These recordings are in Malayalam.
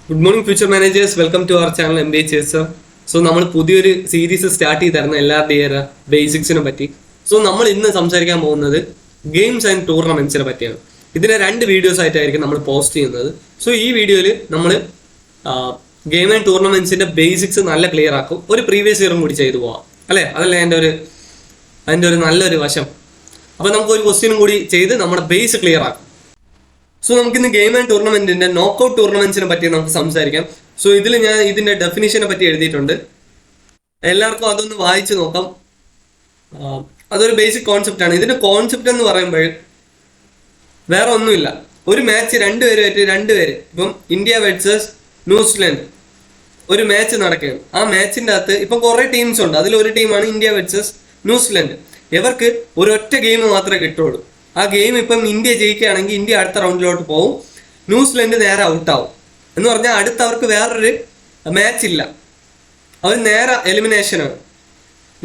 Good morning future managers, welcome to our channel MBA chaser. So നമ്മൾ പുതിയൊരു സീരീസ് സ്റ്റാർട്ട് ചെയ്തായിരുന്നു എല്ലാവരുടെയും ബേസിക്സിനെ പറ്റി. സോ നമ്മൾ ഇന്ന് സംസാരിക്കാൻ പോകുന്നത് ഗെയിംസ് ആൻഡ് ടൂർണമെന്റ്സിനെ പറ്റിയാണ്. ഇതിനെ 2 വീഡിയോസ് ആയിട്ടായിരിക്കും നമ്മൾ പോസ്റ്റ് ചെയ്യുന്നത്. സോ ഈ വീഡിയോയിൽ നമ്മൾ ഗെയിം ആൻഡ് ടൂർണമെന്റ്സിന്റെ ബേസിക്സ് നല്ല ക്ലിയർ ആക്കും. ഒരു പ്രീവിയസ് ഇയറും കൂടി ചെയ്തു പോവാം അല്ലേ, അതല്ലേ അതിൻ്റെ ഒരു നല്ലൊരു വശം. അപ്പോൾ നമുക്ക് ഒരു ക്വസ്റ്റ്യനും കൂടി ചെയ്ത് നമ്മുടെ ബേസ് ക്ലിയർ ആക്കും. സോ നമുക്കിന്ന് ഗെയിം ആൻഡ് ടൂർണമെന്റിന്റെ നോക്കൌട്ട് ടൂർണമെന്റ്സിനെ പറ്റി നമുക്ക് സംസാരിക്കാം. സോ ഇതിൽ ഞാൻ ഇതിന്റെ ഡെഫിനിഷനെ പറ്റി എഴുതിയിട്ടുണ്ട്, എല്ലാവർക്കും അതൊന്ന് വായിച്ചു നോക്കാം. അതൊരു ബേസിക് കോൺസെപ്റ്റ് ആണ്. ഇതിന്റെ കോൺസെപ്റ്റ് എന്ന് പറയുമ്പോൾ വേറെ ഒന്നുമില്ല. ഒരു മാച്ച് രണ്ടുപേര് ഇപ്പം ഇന്ത്യ വേഴ്സസ് ന്യൂസിലാൻഡ് ഒരു മാച്ച് നടക്കുകയാണ്. ആ മാച്ചിന്റെ അകത്ത് ഇപ്പം കുറെ ടീംസ് ഉണ്ട്. അതിലൊരു ടീമാണ് ഇന്ത്യ വേഴ്സസ് ന്യൂസിലാൻഡ്. ഇവർക്ക് ഒരൊറ്റ ഗെയിം മാത്രമേ കിട്ടുള്ളൂ. ആ ഗെയിം ഇപ്പം ഇന്ത്യ ജയിക്കുകയാണെങ്കിൽ ഇന്ത്യ അടുത്ത റൗണ്ടിലോട്ട് പോകും, ന്യൂസിലൻഡ് നേരെ ഔട്ടാവും. എന്ന് പറഞ്ഞാൽ അടുത്ത അവർക്ക് വേറൊരു മാച്ച് ഇല്ല, അവർ നേരെ എലിമിനേഷനാണ്.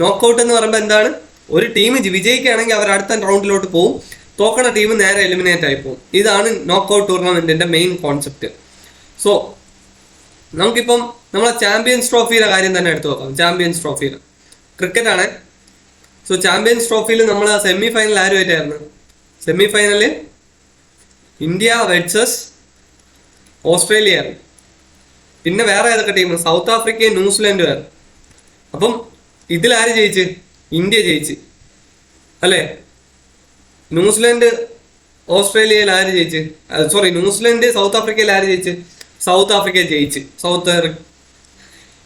നോക്കൗട്ട് എന്ന് പറയുമ്പോൾ എന്താണ്, ഒരു ടീം വിജയിക്കുകയാണെങ്കിൽ അവർ അടുത്ത റൗണ്ടിലോട്ട് പോകും, തോക്കണ ടീം നേരെ എലിമിനേറ്റ് ആയി പോകും. ഇതാണ് നോക്കൗട്ട് ടൂർണമെന്റിന്റെ മെയിൻ കോൺസെപ്റ്റ്. സോ നമുക്കിപ്പം നമ്മളെ ചാമ്പ്യൻസ് ട്രോഫിയുടെ കാര്യം തന്നെ എടുത്തു നോക്കാം. ചാമ്പ്യൻസ് ട്രോഫിയിൽ ക്രിക്കറ്റ് ആണ്. സോ ചാമ്പ്യൻസ് ട്രോഫിയിൽ നമ്മൾ സെമി ഫൈനൽ ആരുമായിട്ടായിരുന്നു? സെമി ഫൈനലിൽ ഇന്ത്യ വേഴ്സസ് ഓസ്ട്രേലിയ ആയിരുന്നു. പിന്നെ വേറെ ഏതൊക്കെ ടീം? സൗത്ത് ആഫ്രിക്കയും ന്യൂസിലാൻഡും ആയിരുന്നു. അപ്പം ഇതിലാര് ജയിച്ച്? ഇന്ത്യ ജയിച്ച് അല്ലേ. ന്യൂസിലാൻഡ് ഓസ്ട്രേലിയയിൽ ആര് ജയിച്ച്? സോറി, ന്യൂസിലാൻഡ് സൗത്ത് ആഫ്രിക്കയിൽ ആര് ജയിച്ച്? സൗത്ത് ആഫ്രിക്ക ജയിച്ച്.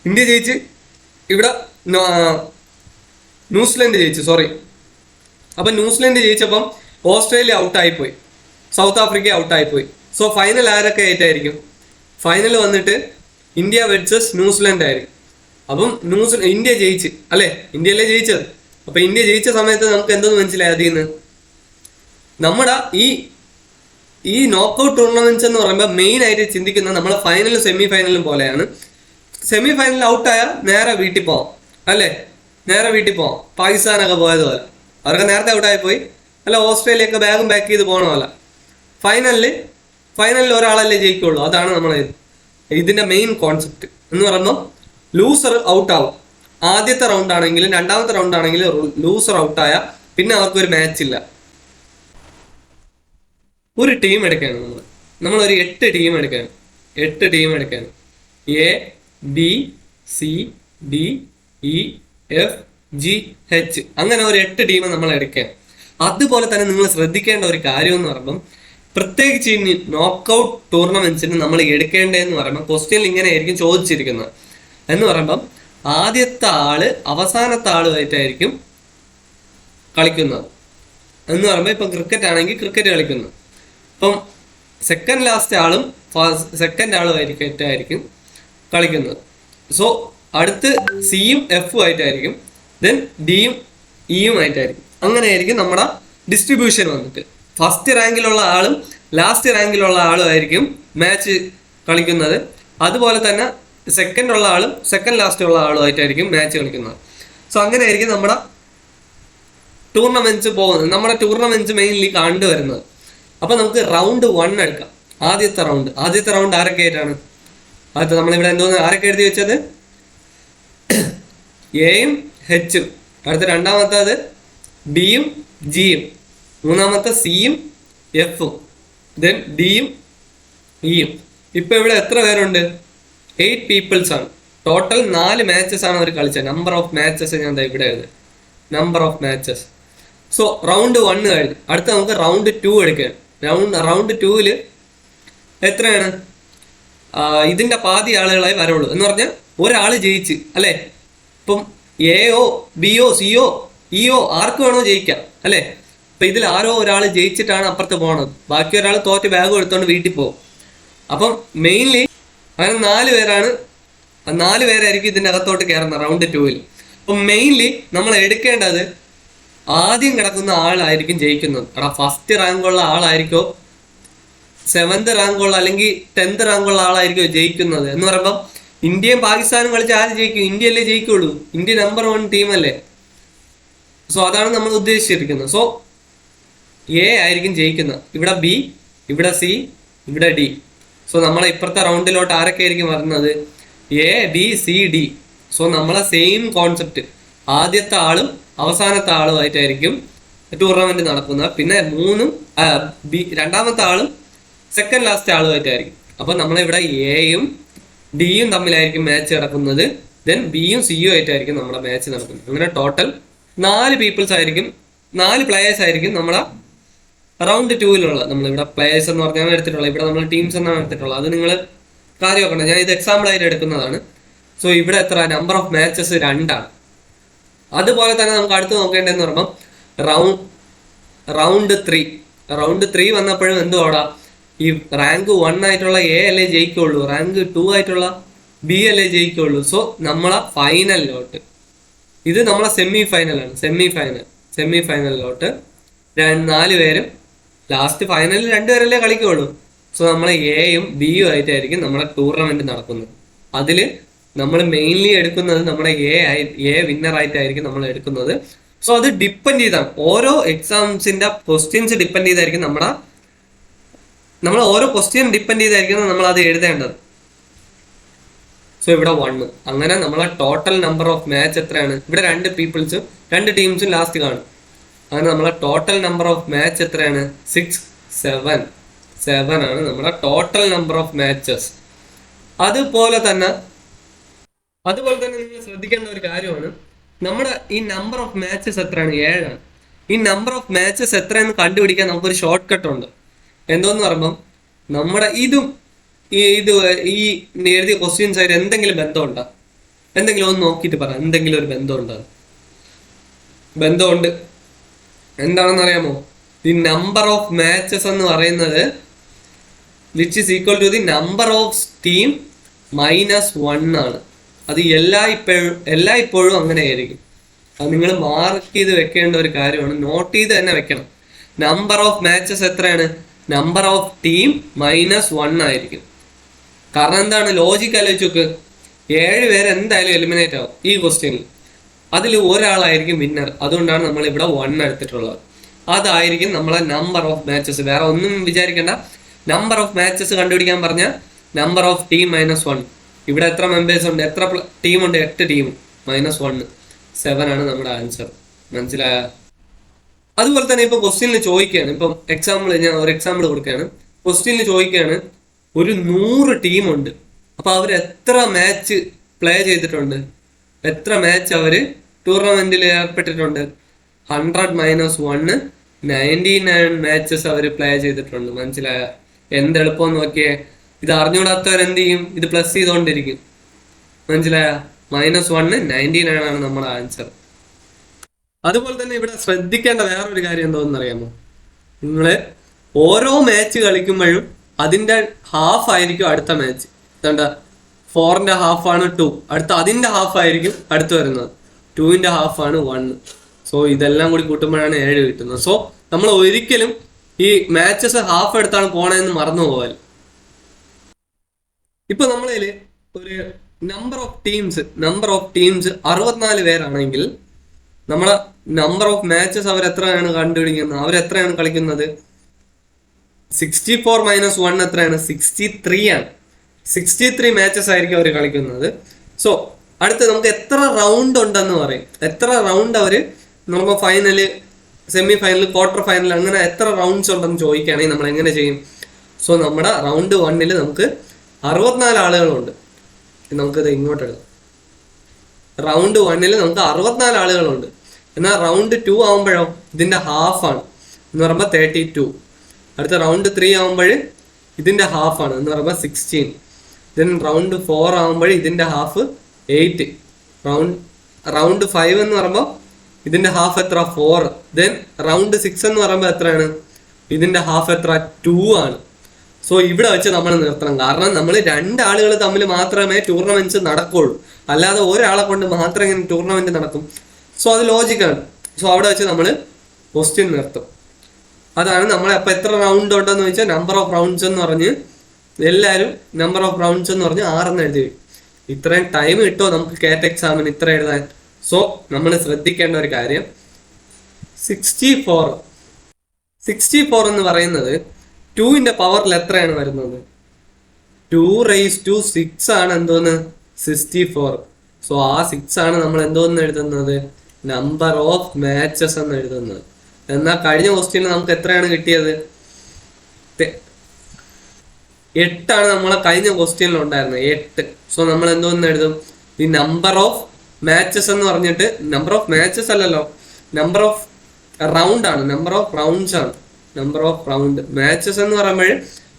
ഇന്ത്യ ജയിച്ച്. ഇവിടെ ന്യൂസിലാൻഡ് ജയിച്ചു, സോറി. അപ്പം ന്യൂസിലാൻഡ് ജയിച്ചപ്പം ഓസ്ട്രേലിയ ഔട്ടായിപ്പോയി, സൗത്ത് ആഫ്രിക്ക ഔട്ടായിപ്പോയി. സോ ഫൈനൽ ആരൊക്കെ ആയിട്ടായിരിക്കും? ഫൈനൽ വന്നിട്ട് ഇന്ത്യ വേഴ്സസ് ന്യൂസിലാൻഡ് ആയിരിക്കും. അപ്പം ഇന്ത്യ ജയിച്ച് അല്ലേ, ഇന്ത്യയല്ലേ ജയിച്ചത്. അപ്പൊ ഇന്ത്യ ജയിച്ച സമയത്ത് നമുക്ക് എന്തെന്ന് മനസ്സിലായി? അതിൽ നിന്ന് നമ്മുടെ ഈ നോക്കൌട്ട് ടൂർണമെന്റ്സ് എന്ന് പറയുമ്പോൾ മെയിൻ ആയിട്ട് ചിന്തിക്കുന്നത് നമ്മളെ ഫൈനലും സെമി ഫൈനലും പോലെയാണ്. സെമി ഫൈനലിൽ ഔട്ടായ നേരെ വീട്ടിൽ പോവാം അല്ലേ, നേരെ വീട്ടിൽ പോവാം. പാകിസ്ഥാനൊക്കെ പോയതുപോലെ അവർക്ക് നേരത്തെ ഔട്ടായി പോയി അല്ല, ഓസ്ട്രേലിയ ഒക്കെ ബാഗും പാക്ക് ചെയ്ത് പോകണമല്ല. ഫൈനലിൽ ഒരാളല്ലേ ജയിക്കുള്ളൂ. അതാണ് നമ്മളെ ഇതിന്റെ മെയിൻ കോൺസെപ്റ്റ് എന്ന് പറയുമ്പോൾ ലൂസർ ഔട്ടാവും. ആദ്യത്തെ റൗണ്ട് ആണെങ്കിലും രണ്ടാമത്തെ റൗണ്ട് ആണെങ്കിലും ലൂസർ ഔട്ടായ പിന്നെ അവർക്ക് ഒരു മാച്ച് ഇല്ല. ഒരു ടീം എടുക്കുകയാണ് നമ്മളൊരു 8 ടീം എടുക്കുകയാണ്. 8 ടീം എടുക്കുകയാണ്. A B C D E F G H അങ്ങനെ ഒരു 8 ടീം നമ്മൾ എടുക്കുകയാണ്. അതുപോലെ തന്നെ നിങ്ങൾ ശ്രദ്ധിക്കേണ്ട ഒരു കാര്യം എന്ന് പറയുമ്പം, പ്രത്യേകിച്ച് ഈ നോക്കൌട്ട് ടൂർണമെന്റ്സിന് നമ്മൾ എടുക്കേണ്ടതെന്ന് പറയുമ്പോൾ ക്വസ്റ്റ്യനിൽ ഇങ്ങനെ ആയിരിക്കും ചോദിച്ചിരിക്കുന്നത്. എന്ന് പറയുമ്പം ആദ്യത്തെ ആള് അവസാനത്തെ ആളുമായിട്ടായിരിക്കും കളിക്കുന്നത്. എന്ന് പറയുമ്പോൾ ഇപ്പം ക്രിക്കറ്റ് ആണെങ്കിൽ ക്രിക്കറ്റ് കളിക്കുന്നത്, ഇപ്പം സെക്കൻഡ് ലാസ്റ്റ് ആളും സെക്കൻഡ് ആളുമായിരിക്കും കളിക്കുന്നത്. സോ അടുത്ത് സിയും എഫും ആയിട്ടായിരിക്കും, ദെൻ ഡിയും ഇയും ആയിട്ടായിരിക്കും. അങ്ങനെയായിരിക്കും നമ്മുടെ ഡിസ്ട്രിബ്യൂഷൻ വന്നിട്ട് ഫസ്റ്റ് റാങ്കിലുള്ള ആളും ലാസ്റ്റ് റാങ്കിലുള്ള ആളും ആയിരിക്കും മാച്ച് കളിക്കുന്നത്. അതുപോലെ തന്നെ സെക്കൻഡ് ഉള്ള ആളും സെക്കൻഡ് ലാസ്റ്റ് ഉള്ള ആളുമായിട്ടായിരിക്കും മാച്ച് കളിക്കുന്നത്. സോ അങ്ങനെയായിരിക്കും നമ്മുടെ ടൂർണമെന്റ്സ് പോകുന്നത്, നമ്മുടെ ടൂർണമെന്റ്സ് മെയിൻലി കണ്ടുവരുന്നത്. അപ്പൊ നമുക്ക് റൗണ്ട് 1 എടുക്കാം. ആദ്യത്തെ റൗണ്ട് ആരൊക്കെ ആയിട്ടാണ്? ആദ്യത്തെ നമ്മളിവിടെ എന്തോന്ന് ആരൊക്കെ എഴുതി വെച്ചത്? എയും ഹെച്ചും. അടുത്ത രണ്ടാമത്തേത് ഡിയും ജിയും. മൂന്നാമത്തെ സിയും എഫും. ദെൻ ഡിയും ഇയും. ഇപ്പൊ ഇവിടെ എത്ര പേരുണ്ട്? 8 പീപ്പിൾസ് ആണ്. ടോട്ടൽ 4 മാച്ചസ് ആണ് അവർ കളിച്ചത്. നമ്പർ ഓഫ് മാച്ചസ് ഞാൻ ഇവിടെ എഴുതി, number of matches. So round 1 കഴിഞ്ഞു. അടുത്ത നമുക്ക് റൗണ്ട് 2 എടുക്കുകയാണ്. റൗണ്ട് 2 എത്രയാണ്? ഇതിന്റെ പാതി ആളുകളായി വരുള്ളൂ. എന്ന് പറഞ്ഞാൽ ഒരാള് ജയിച്ച് അല്ലെ. ഇപ്പം എയോ ബിയോ സിയോ ഇയോ ആർക്ക് വേണോ ജയിക്കാം അല്ലെ. അപ്പൊ ഇതിൽ ആരോ ഒരാൾ ജയിച്ചിട്ടാണ് അപ്പുറത്ത് പോകണത്, ബാക്കി ഒരാൾ തോറ്റ് ബാഗ് എടുത്തോണ്ട് വീട്ടിൽ പോകും. അപ്പം മെയിൻലി അങ്ങനെ 4 പേരാണ്. 4 പേരായിരിക്കും ഇതിന്റെ അകത്തോട്ട് കയറുന്നത് റൗണ്ട് 2. അപ്പം മെയിൻലി നമ്മൾ എടുക്കേണ്ടത് ആദ്യം കിടക്കുന്ന ആളായിരിക്കും ജയിക്കുന്നത്. ഫസ്റ്റ് റാങ്കുള്ള ആളായിരിക്കോ 7th റാങ്കുള്ള അല്ലെങ്കിൽ 10th റാങ്കുള്ള ആളായിരിക്കും ജയിക്കുന്നത്. എന്ന് പറയുമ്പോൾ ഇന്ത്യയും പാകിസ്ഥാനും കളിച്ച് ആര് ജയിക്കും? ഇന്ത്യയല്ലേ ജയിക്കുള്ളൂ. ഇന്ത്യ നമ്പർ 1 ടീമല്ലേ. സോ അതാണ് നമ്മൾ ഉദ്ദേശിച്ചിരിക്കുന്നത്. സോ എ ആയിരിക്കും ജയിക്കുന്നത്. ഇവിടെ ബി, ഇവിടെ സി, ഇവിടെ ഡി. സോ നമ്മളെ ഇപ്പുറത്തെ റൗണ്ടിലോട്ട് ആരൊക്കെ ആയിരിക്കും വരുന്നത്? A B C D. So നമ്മളെ സെയിം കോൺസെപ്റ്റ്, ആദ്യത്തെ ആളും അവസാനത്തെ ആളുമായിട്ടായിരിക്കും ടൂർണമെന്റ് നടക്കുന്നത്. പിന്നെ രണ്ടാമത്തെ ആളും സെക്കൻഡ് ലാസ്റ്റ് ആളുമായിട്ടായിരിക്കും. അപ്പൊ നമ്മളിവിടെ എയും ഡിയും തമ്മിലായിരിക്കും മാച്ച് നടക്കുന്നത്. ദെൻ ബിയും സിയും ആയിട്ടായിരിക്കും നമ്മുടെ മാച്ച് നടക്കുന്നത്. അങ്ങനെ ടോട്ടൽ 4 പീപ്പിൾസ് ആയിരിക്കും, 4 പ്ലേയേഴ്സ് ആയിരിക്കും നമ്മളെ റൗണ്ട് 2-ലുള്ള. നമ്മളിവിടെ പ്ലേയേഴ്സ് എന്ന് പറഞ്ഞാൽ എടുത്തിട്ടുള്ളത്, ഇവിടെ നമ്മൾ ടീംസ് എന്നാണ് എടുത്തിട്ടുള്ളത്. അത് നിങ്ങൾ കാര്യമാക്കണം, ഞാൻ ഇത് എക്സാമ്പിൾ ആയിട്ട് എടുക്കുന്നതാണ്. സോ ഇവിടെ എത്ര നമ്പർ ഓഫ് മാച്ചസ്? 2 ആണ്. അതുപോലെ തന്നെ നമുക്ക് അടുത്ത് നോക്കേണ്ടതെന്ന് പറയുമ്പോൾ റൗണ്ട് 3 വന്നപ്പോഴും എന്തുവാടാ, ഈ റാങ്ക് 1 ആയിട്ടുള്ള എ അല്ലേ ജയിക്കുള്ളൂ, റാങ്ക് 2 ആയിട്ടുള്ള ബി അല്ലേ ജയിക്കുള്ളൂ. സോ നമ്മളെ ഫൈനലിലോട്ട്, ഇത് നമ്മളെ സെമി ഫൈനലാണ്. സെമി ഫൈനലിലോട്ട് 4 പേരും, ലാസ്റ്റ് ഫൈനലിൽ 2 പേരല്ലേ കളിക്കുള്ളൂ. സോ നമ്മളെ എയും ബിയും ആയിട്ടായിരിക്കും നമ്മുടെ ടൂർണമെന്റ് നടക്കുന്നത്. അതിൽ നമ്മൾ മെയിൻലി എടുക്കുന്നത് നമ്മുടെ എ വിന്നർ ആയിട്ടായിരിക്കും നമ്മൾ എടുക്കുന്നത്. സോ അത് ഡിപ്പെൻഡ് ചെയ്താണ്, ഓരോ എക്സാംസിന്റെ ക്വസ്റ്റ്യൻസ് ഡിപ്പെൻഡ് ചെയ്തായിരിക്കും നമ്മൾ ഓരോ ക്വസ്റ്റ്യൻ ഡിപ്പെൻഡ് ചെയ്തായിരിക്കും നമ്മൾ അത് എഴുതേണ്ടത്. സോ ഇവിടെ 1. അങ്ങനെ നമ്മളെ ടോട്ടൽ നമ്പർ ഓഫ് മാച്ച് എത്രയാണ്? ഇവിടെ 2 ടീംസും ലാസ്റ്റ് കാണും. അങ്ങനെ നമ്മളെ ടോട്ടൽ നമ്പർ ഓഫ് മാച്ച് എത്രയാണ്? 6, 7 ആണ് നമ്മുടെ ടോട്ടൽ നമ്പർ ഓഫ് മാച്ചസ്. അതുപോലെ തന്നെ നിങ്ങൾ ശ്രദ്ധിക്കേണ്ട ഒരു കാര്യമാണ്, നമ്മുടെ ഈ നമ്പർ ഓഫ് മാച്ചസ് എത്രയാണ്? 7 ആണ്. ഈ നമ്പർ ഓഫ് മാച്ചസ് എത്രയെന്ന് കണ്ടുപിടിക്കാൻ നമുക്കൊരു ഷോർട്ട് കട്ട് ഉണ്ട്. എന്തോന്ന് പറയുമ്പം നമ്മുടെ ഈ എഴുതിയ ക്വസ്റ്റ്യൻസ് ആയിട്ട് എന്തെങ്കിലും ബന്ധമുണ്ടോ? എന്തെങ്കിലും ഒന്ന് നോക്കിയിട്ട് പറ, എന്തെങ്കിലും ഒരു ബന്ധമുണ്ടോ? ബന്ധമുണ്ട്. എന്താണെന്ന് അറിയാമോ? ദി നമ്പർ ഓഫ് മാച്ചസ് എന്ന് പറയുന്നത് which is equal to the number of team -1 ആണ്. അത് എല്ലായ്പ്പോഴും അങ്ങനെ ആയിരിക്കും. അത് നിങ്ങൾ മാർക്ക് ചെയ്ത് വെക്കേണ്ട ഒരു കാര്യമാണ്, നോട്ട് ചെയ്ത് തന്നെ വെക്കണം. നമ്പർ ഓഫ് മാച്ചസ് എത്രയാണ്? നമ്പർ ഓഫ് ടീം -1 ആയിരിക്കും. കാരണം എന്താണ്? ലോജിക് ആലോചിച്ച് നോക്ക്, 7 പേര് എന്തായാലും എലിമിനേറ്റ് ആവും ഈ ക്വസ്റ്റ്യനിൽ. അതിൽ ഒരാളായിരിക്കും വിന്നർ. അതുകൊണ്ടാണ് നമ്മൾ ഇവിടെ 1 എടുത്തിട്ടുള്ളത്. അതായിരിക്കും നമ്മളെ നമ്പർ ഓഫ് മാച്ചസ്. വേറെ ഒന്നും വിചാരിക്കേണ്ട. നമ്പർ ഓഫ് മാച്ചസ് കണ്ടുപിടിക്കാൻ പറഞ്ഞ നമ്പർ ഓഫ് ടീം -1. ഇവിടെ എത്ര മെമ്പേഴ്സ് ഉണ്ട്? എത്ര ടീമുണ്ട്? 8 ടീം. -1 7 ആണ് നമ്മുടെ ആൻസർ. മനസ്സിലായ? അതുപോലെ തന്നെ ഇപ്പൊ ക്വസ്റ്റ്യനിൽ ചോദിക്കുകയാണ്, ഇപ്പം ഞാൻ ഒരു എക്സാമ്പിൾ കൊടുക്കുകയാണ്. ക്വസ്റ്റ്യനിൽ ചോദിക്കുകയാണ്, ഒരു 100 ടീമുണ്ട്. അപ്പൊ അവർ എത്ര മാച്ച് പ്ലേ ചെയ്തിട്ടുണ്ട്? എത്ര മാച്ച് അവര് ടൂർണമെന്റിൽ ഏർപ്പെട്ടിട്ടുണ്ട്? 100 - 1 99 മാച്ചസ് അവർ പ്ലേ ചെയ്തിട്ടുണ്ട്. മനസ്സിലായ? എന്തെളുപ്പം നോക്കിയേ. ഇത് അറിഞ്ഞുകൂടാത്തവർ എന്ത് ചെയ്യും? ഇത് പ്ലസ് ചെയ്തോണ്ടിരിക്കും. മനസ്സിലായ? -1 99 ആണ് നമ്മുടെ ആൻസർ. അതുപോലെ തന്നെ ഇവിടെ ശ്രദ്ധിക്കേണ്ട വേറൊരു കാര്യം എന്തോന്ന് അറിയാമോ? നിങ്ങള് ഓരോ മാച്ച് കളിക്കുമ്പോഴും അതിന്റെ ഹാഫ് ആയിരിക്കും അടുത്ത മാച്ച്. എന്താ, 4ന്റെ ഹാഫ് ആണ് 2, അടുത്ത അതിന്റെ ഹാഫ് ആയിരിക്കും അടുത്ത് വരുന്നത്. 2ന്റെ ഹാഫ് ആണ് 1. സോ ഇതെല്ലാം കൂടി കൂട്ടുമ്പോഴാണ് 7 കിട്ടുന്നത്. സോ നമ്മൾ ഒരിക്കലും ഈ മാച്ചസ് ഹാഫ് എടുത്താണ് പോണതെന്ന് മറന്നു പോകാൻ. ഇപ്പൊ നമ്മളതിൽ ഒരു നമ്പർ ഓഫ് ടീംസ് 64 പേരാണെങ്കിൽ നമ്മളെ നമ്പർ ഓഫ് മാച്ചസ് അവരെത്രയാണ് കണ്ടുപിടിക്കുന്നത്? അവരെത്രയാണ് കളിക്കുന്നത്? 64 - 1 എത്രയാണ്? 63 ആണ്. 63 മാച്ചസ് ആയിരിക്കും അവർ കളിക്കുന്നത്. സോ അടുത്ത് നമുക്ക് എത്ര റൗണ്ട് ഉണ്ടെന്ന് പറയും. എത്ര റൗണ്ട് അവര് നമ്മൾ final, semi final, quarter final, അങ്ങനെ എത്ര റൗണ്ട്സ് ഉണ്ടെന്ന് ചോദിക്കുകയാണെങ്കിൽ നമ്മൾ എങ്ങനെ ചെയ്യും? സോ നമ്മുടെ റൗണ്ട് 1 നമുക്ക് 64 ആളുകളുണ്ട്. നമുക്കിത് ഇങ്ങോട്ട് എടുക്കാം. റൗണ്ട് 1 നമുക്ക് 64 ആളുകളുണ്ട്. എന്നാൽ റൗണ്ട് 2 ആകുമ്പോഴോ ഇതിന്റെ ഹാഫ് ആണ് എന്ന് പറയുമ്പോൾ 32. അടുത്ത റൗണ്ട് 3 ആകുമ്പോൾ ഇതിന്റെ ഹാഫ് ആണ് എന്ന് പറയുമ്പോൾ 16. ദെൻ റൗണ്ട് 4 ആകുമ്പോൾ ഇതിന്റെ ഹാഫ് 8. റൗണ്ട് 5 എന്ന് പറയുമ്പോൾ ഇതിന്റെ ഹാഫ് എത്ര? 4. ദെൻ റൗണ്ട് 6 എന്ന് പറയുമ്പോൾ എത്രയാണ്? ഇതിന്റെ ഹാഫ് എത്ര? 2 ആണ്. സോ ഇവിടെ വെച്ച് നമ്മൾ നിർത്തണം. കാരണം നമ്മൾ 2 ആളുകൾ തമ്മിൽ മാത്രമേ ടൂർണമെന്റ്സ് നടക്കുള്ളൂ. അല്ലാതെ ഒരാളെ കൊണ്ട് മാത്രം ഇങ്ങനെ ടൂർണമെന്റ് നടക്കും. സോ അത് ലോജിക്കാണ്. സോ അവിടെ വെച്ച് നമ്മൾ ക്വസ്റ്റ്യൻ നിർത്തും. അതാണ് നമ്മൾ അപ്പൊ എത്ര റൗണ്ട് ഉണ്ടെന്ന് ചോദിച്ചാൽ നമ്പർ ഓഫ് റൗണ്ട്സ് എന്ന് പറഞ്ഞ് എല്ലാവരും നമ്പർ ഓഫ് റൗണ്ട്സ് എന്ന് പറഞ്ഞ് 6 എന്ന് എഴുതി. ഇത്രയും ടൈം കിട്ടുമോ നമുക്ക് കേറ്റ് എക്സാമിന് ഇത്ര എഴുതാൻ? സോ നമ്മൾ ശ്രദ്ധിക്കേണ്ട ഒരു കാര്യം, 64 എന്ന് പറയുന്നത് 2ന്റെ പവറിൽ എത്രയാണ് വരുന്നത്? 2⁻6 ആണ് എന്തോന്ന് 64. സോ ആ 6 ആണ് നമ്മൾ എന്തോന്ന് എഴുതുന്നത്, നമ്പർ ഓഫ് മാച്ചസ് എന്ന് എഴുതുന്നത്. എന്നാൽ കഴിഞ്ഞ ക്വസ്റ്റ്യനിൽ നമുക്ക് എത്രയാണ് കിട്ടിയത്, 8 നമ്മളെ കഴിഞ്ഞ ക്വസ്റ്റ്യനിൽ ഉണ്ടായിരുന്നത്, 8. സോ നമ്മൾ എന്തോന്ന് എഴുതും, ഈ നമ്പർ ഓഫ് മാച്ചസ് എന്ന് പറഞ്ഞിട്ട്, നമ്പർ ഓഫ് മാച്ചസ് അല്ലല്ലോ, നമ്പർ ഓഫ് റൗണ്ട് ആണ്, നമ്പർ ഓഫ് റൗണ്ട്സ് ആണ്, നമ്പർ ഓഫ് റൗണ്ട്. മാച്ചസ് എന്ന് പറയുമ്പോൾ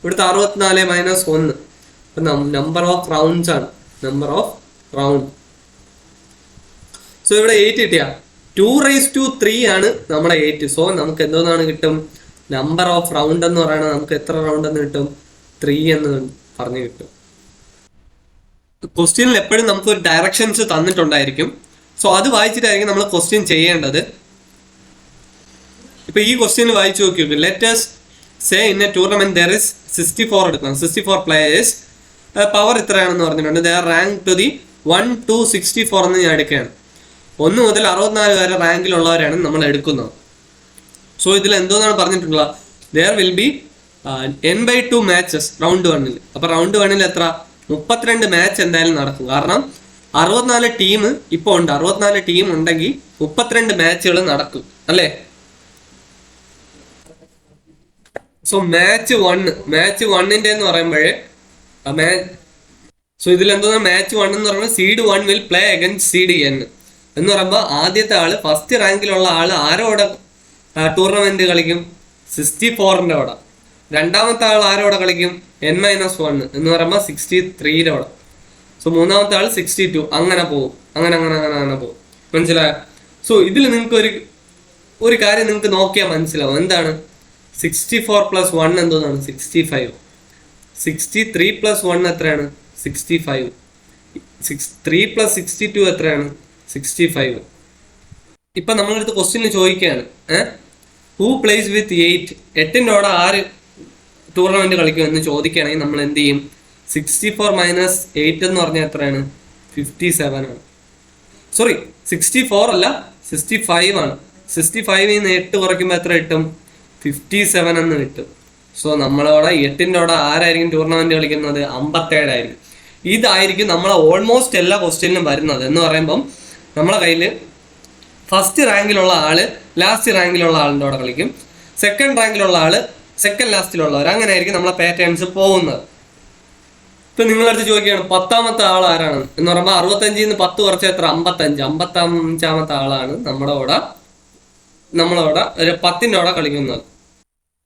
ഇവിടുത്തെ 64 - 1, നമ്പർ ഓഫ് റൗണ്ട്സ് ആണ്, നമ്പർ ഓഫ് റൗണ്ട്. സോ ഇവിടെ 8 കിട്ടിയ 2⁻3 ആണ് നമ്മുടെ 8. സോ നമുക്ക് എന്തോന്നാണ് കിട്ടും, നമ്പർ ഓഫ് റൗണ്ട് എന്ന് പറയുന്നത് നമുക്ക് എത്ര റൗണ്ട് എന്ന് കിട്ടും, 3 എന്ന് പറഞ്ഞു കിട്ടും. ക്വസ്റ്റ്യനിൽ എപ്പോഴും നമുക്ക് ഒരു ഡയറക്ഷൻസ് തന്നിട്ടുണ്ടായിരിക്കും. സോ അത് വായിച്ചിട്ടായിരിക്കും നമ്മൾ ക്വസ്റ്റ്യൻ ചെയ്യേണ്ടത്. ഇപ്പൊ ഈ ക്വസ്റ്റ്യൻ വായിച്ചു നോക്കിയോക്ക്. Let's say in a tournament there is 64 എടുക്കണം, 64 പ്ലേയേഴ്സ്, പവർ ഇത്രയാണെന്ന് പറഞ്ഞിട്ടുണ്ട്. There rank to the 1 to 64 എന്ന് ഞാൻ എടുക്കുകയാണ്. 1 മുതൽ 64 വരെ റാങ്കിലുള്ളവരാണ് നമ്മൾ എടുക്കുന്നത്. സോ ഇതിൽ എന്തോന്നാണ് പറഞ്ഞിട്ടുള്ളത്, there will be n/2 matches round 1-ൽ. അപ്പൊ റൗണ്ട് 1-ൽ എത്ര, 32 മാച്ച് എന്തായാലും നടക്കും. കാരണം 64 ടീം ഇപ്പൊ ഉണ്ട്, 64 ടീം ഉണ്ടെങ്കിൽ 32 മാച്ചുകൾ നടക്കും അല്ലേ. സോ മാച്ച് 1 എന്ന് പറയുമ്പോഴേ സോ ഇതിൽ എന്തോന്നാ, മാച്ച് 1 എന്ന് പറയുമ്പോൾ seed 1 will play against seed n എന്ന് പറയുമ്പോൾ ആദ്യത്തെ ആള്, ഫസ്റ്റ് റാങ്കിലുള്ള ആള് ആരോടെ ടൂർണമെന്റ് കളിക്കും, 64ന്റെ ഓടെ. രണ്ടാമത്തെ ആൾ ആരോടെ കളിക്കും, n-1 എന്ന് പറയുമ്പോൾ 63യുടെ ഓടെ. സോ മൂന്നാമത്തെ ആൾ 62, അങ്ങനെ പോകും, അങ്ങനെ പോകും. മനസ്സിലായോ? സോ ഇതിൽ നിങ്ങൾക്ക് ഒരു കാര്യം നിങ്ങൾക്ക് നോക്കിയാൽ മനസ്സിലാവും. എന്താണ് 64 + 1 എന്തോന്നാണ്, 65. 63 + 1 എത്രയാണ്, 65. 3 + 62 എത്രയാണ്, 65. ഇപ്പൊ നമ്മളടുത്ത് ക്വസ്റ്റ്യൻ ചോദിക്കുകയാണ്, ഹൂ പ്ലേസ് വിത്ത് 8, 8ന്റെ ഓടെ ആര് ടൂർണമെന്റ് കളിക്കും എന്ന് ചോദിക്കുകയാണെങ്കിൽ നമ്മൾ എന്ത് ചെയ്യും, 64 - 8 എന്ന് പറഞ്ഞാൽ എത്രയാണ്, 57 ആണ്. സോറി 64 അല്ല, 65 ആണ്. 65 നിന്ന് 8 കുറയ്ക്കുമ്പോൾ എത്ര കിട്ടും, 57 എന്ന് കിട്ടും. സോ നമ്മളവിടെ 8ന്റെ ഓടെ ആരായിരിക്കും ടൂർണമെന്റ് കളിക്കുന്നത്, 57 ആയിരിക്കും. ഇതായിരിക്കും നമ്മളെ ഓൾമോസ്റ്റ് എല്ലാ ക്വസ്റ്റ്യനിലും വരുന്നത്. എന്ന് പറയുമ്പം നമ്മളെ കയ്യിൽ ഫസ്റ്റ് റാങ്കിലുള്ള ആള് ലാസ്റ്റ് റാങ്കിലുള്ള ആളിൻ്റെ കൂടെ കളിക്കും, സെക്കൻഡ് റാങ്കിലുള്ള ആള് സെക്കൻഡ് ലാസ്റ്റിലുള്ളവർ, അങ്ങനെ ആയിരിക്കും നമ്മളെ പാറ്റേൺസ് പോകുന്നത്. ഇപ്പൊ നിങ്ങളടുത്ത് ചോദിക്കുകയാണ് 10ാമത്തെ ആൾ ആരാണ് എന്ന് പറയുമ്പോൾ 65 നിന്ന് 10 കുറച്ച് എത്ര, 55. 55ാമത്തെ ആളാണ് നമ്മുടെ കൂടെ ഒരു 10ന്റെ കൂടെ കളിക്കുന്നത്.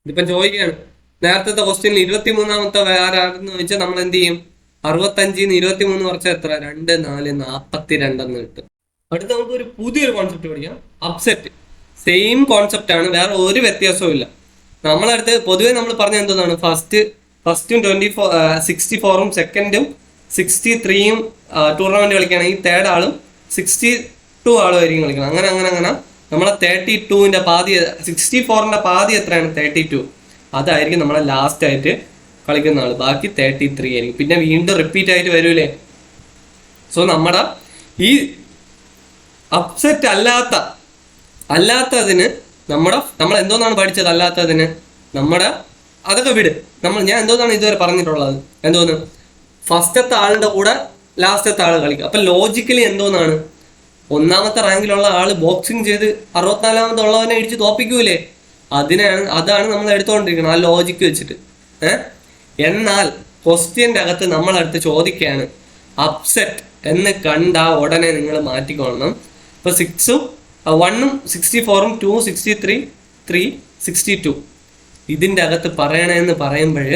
ഇതിപ്പം ചോദിക്കുകയാണ്, നേരത്തെ ക്വസ്റ്റ്യനിൽ 23ാമത്തെ ആരാണെന്ന് ചോദിച്ചാൽ നമ്മൾ എന്ത് ചെയ്യും, 65 നിന്ന് 23 കുറച്ച് എത്ര, 2, 4, 42 എന്ന് കിട്ടും. അടുത്ത് നമുക്ക് ഒരു പുതിയൊരു കോൺസെപ്റ്റ് പഠിക്കാം, അപ്സെറ്റ്. സെയിം കോൺസെപ്റ്റ് ആണ്, വേറെ ഒരു വ്യത്യാസവും ഇല്ല. നമ്മളടുത്ത് പൊതുവെ നമ്മൾ പറഞ്ഞ എന്താണ്, ഫസ്റ്റും 64ഉം സെക്കൻഡും 63യും ടൂർണമെന്റ് കളിക്കുകയാണെങ്കിൽ തേർഡ് ആളും 62 ആളും ആയിരിക്കും കളിക്കണം. അങ്ങനെ നമ്മളെ 32ന്റെ പാതി, 64ന്റെ പാതി എത്രയാണ്, 32. അതായിരിക്കും നമ്മളെ ലാസ്റ്റ് ആയിട്ട് കളിക്കുന്ന ആള്. ബാക്കി 33 ആയിരിക്കും. പിന്നെ വീണ്ടും റിപ്പീറ്റ് ആയിട്ട് വരൂലേ. സോ നമ്മുടെ ഈ അപ്സെറ്റ് അല്ലാത്തതിന് നമ്മൾ എന്തോന്നാണ് പഠിച്ചത്, അല്ലാത്തതിന് അതൊക്കെ വിട്. ഞാൻ എന്തോന്നാണ് ഇതുവരെ പറഞ്ഞിട്ടുള്ളത്, എന്തോന്ന് ഫസ്റ്റത്തെ ആളുടെ കൂടെ ലാസ്റ്റത്തെ ആള് കളിക്കുക. അപ്പൊ ലോജിക്കലി എന്തോന്നാണ്, 1ാമത്തെ റാങ്കിലുള്ള ആള് ബോക്സിങ് ചെയ്ത് 64ാമത്തെ ഉള്ളവനെ ഇടിച്ച് തോപ്പിക്കൂലേ, അതാണ് നമ്മൾ എടുത്തോണ്ടിരിക്കുന്നത്, ആ ലോജിക്ക് വെച്ചിട്ട്. എന്നാൽ ക്വസ്റ്റ്യന്റെ അകത്ത് നമ്മളടുത്ത് ചോദിക്കുകയാണ്, അപ്സെറ്റ് എന്ന് കണ്ട ഉടനെ നിങ്ങൾ മാറ്റിക്കൊള്ളണം. ഇപ്പൊ 6ഉം 1ഉം 64ഉം 2 63 3 62 ഇതിന്റെ അകത്ത് പറയണമെന്ന് പറയുമ്പോൾ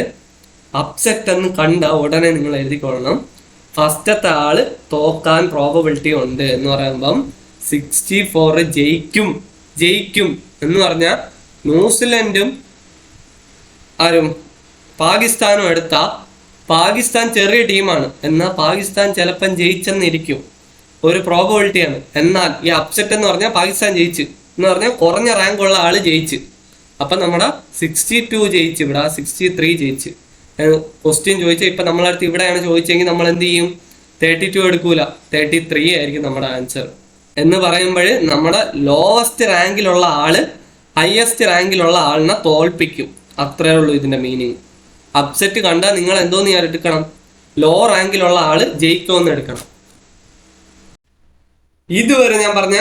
അപ്സെറ്റ് എന്ന് കണ്ട ഉടനെ നിങ്ങൾ എഴുതിക്കൊള്ളണം, ഫസ്റ്റത്തെ ആള് തോക്കാൻ പ്രോബബിലിറ്റി ഉണ്ട് എന്ന് പറയുമ്പം 64 ജയിക്കും എന്ന് പറഞ്ഞാൽ ന്യൂസിലൻഡും പാകിസ്ഥാനും എടുത്ത പാകിസ്ഥാൻ ചെറിയ ടീമാണ്, എന്നാൽ പാകിസ്ഥാൻ ചിലപ്പം ജയിച്ചെന്നിരിക്കും, ഒരു പ്രോബബിലിറ്റിയാണ്. എന്നാൽ ഈ അപ്സെറ്റ് എന്ന് പറഞ്ഞാൽ പാകിസ്ഥാൻ ജയിച്ച് എന്ന് പറഞ്ഞാൽ കുറഞ്ഞ റാങ്കുള്ള ആള് ജയിച്ച്. അപ്പൊ നമ്മുടെ 62 ജയിച്ച്, ഇവിടെ 63 ജയിച്ച്. ക്വസ്റ്റ്യൻ ചോദിച്ചാൽ ഇപ്പൊ നമ്മളടുത്ത് ഇവിടെയാണ് ചോദിച്ചെങ്കിൽ നമ്മൾ എന്ത് ചെയ്യും, 32 എടുക്കൂല, 33 ആയിരിക്കും നമ്മുടെ ആൻസർ. എന്ന് പറയുമ്പോൾ നമ്മുടെ ലോവസ്റ്റ് റാങ്കിലുള്ള ആള് ഹയസ്റ്റ് റാങ്കിലുള്ള ആളിനെ തോൽപ്പിക്കും. അത്രേ ഉള്ളൂ ഇതിന്റെ മീനിങ്. അപ്സെറ്റ് കണ്ടാൽ നിങ്ങൾ എന്തോന്ന് ഞാൻ എടുക്കണം, ലോ റാങ്കിലുള്ള ആള് ജയിക്കുമെന്ന് എടുക്കണം. ഇതുവരെ ഞാൻ പറഞ്ഞ